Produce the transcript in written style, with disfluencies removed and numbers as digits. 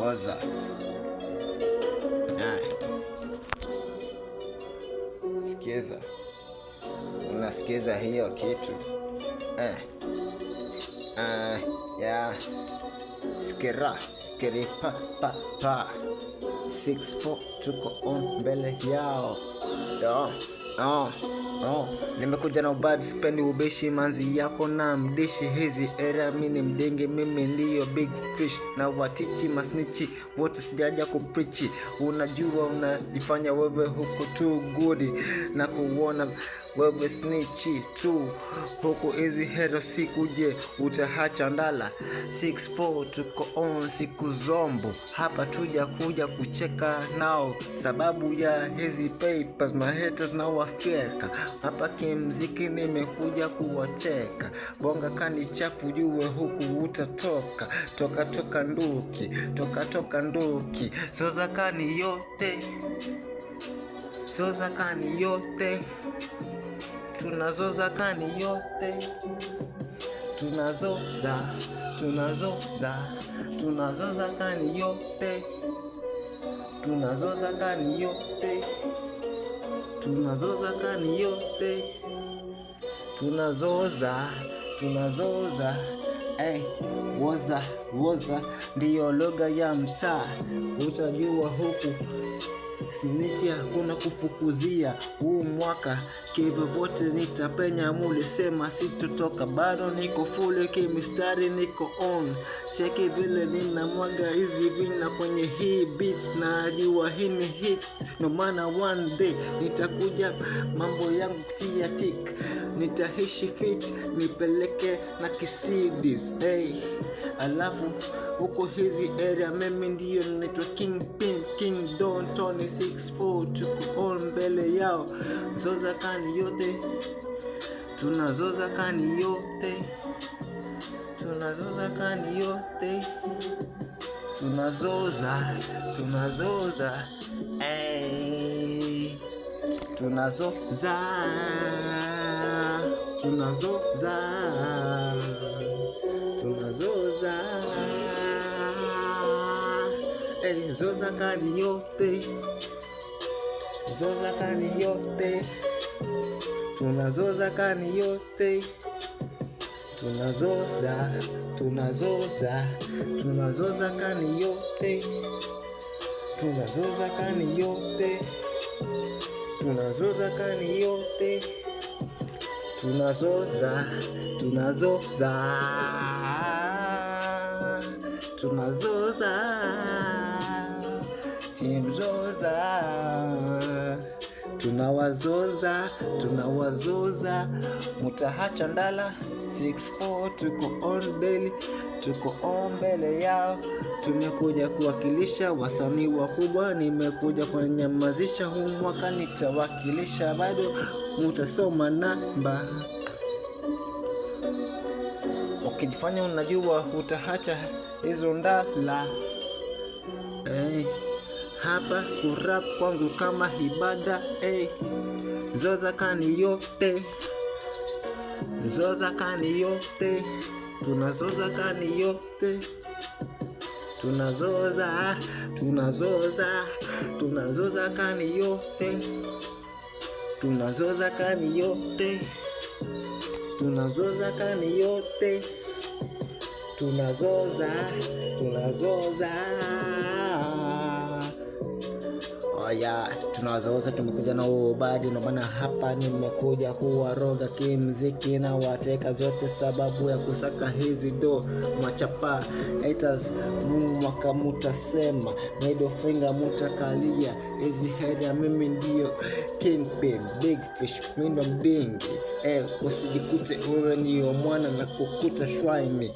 Waza. Sikiza. Unasikiza hiyo kitu? Yeah. Skiri pa 6-4 tuko on mbele yao. Nimekuja na ubad, spendi ubeshi, manzi yako na mdishi. Hizi era mini mdenge, mimi ndiyo big fish. Na watichi masnichi, wote sijaja kuprichi. Unajua unajifanya wewe huko too good, na kuona wewe snitchi tu. Huku hizi hero sikuje, utahacha ndala. 6-4 tuko on siku zombo. Hapa tuja kuja kucheka nao, sababu ya hizi papers. My haters na wafyeka. Hapa kimziki nimekuja kuwateka. Bonga kani chafu jue huku utatoka. Toka nduki. Soza kani yote. Tunazoza kani yote. Tunazoza kani yote. Woza ndiyo lugha ya mtaa. Utajua huku sinichi hakuna kufukuzia. Huu mwaka kivyovyote nitapenya, mulisema sitotoka. Bado niko full kimistari, niko on. Cheki vile nina mwaga hizi vina kwenye hii beat. Najua hii ni hit, no maana one day nitakuja mambo yangu tia tik. Nitahishi fit, nipeleke na kisidis. Alafu huko hizi area mimi ndiyo naitwa Kingpin, King Don Tony 6-4 tuko on mbele yao. Zoza kani yote. Tunazoza kani yote. Tunazoza zoza kani yote. Tunazoza kani yote. Tunazoza kani yote. Team Zoza. Tunawazoza. Mutahacha ndala. 6-4 tuko on daily. Tuko on mbele yao. Tumekuja kuwakilisha wasanii wakubwa. Nimekuja kunyamazisha. Huu mwaka nitawakilisha. Bado mutasoma namba. Ukijifanya unajua utahacha hizo ndala. Hapa kurap kwangu kama ibada. Zoza kani yote. Tunazoza kani yote. Tunazoza kani yote. Tunazoza kani yote. Tunazoza. Tumekuja na ubadi, no maana hapa nimekuja kuwaroga kimziki na wateka zote, sababu ya kusaka hizi do machapa. Haters mwaka mutasema, middle finger mutakalia. Hizi header mimi ndiyo Kingpin, big fish, mindo mdingi. Usijikute uwe niyo mwana na kukuta shwaimi.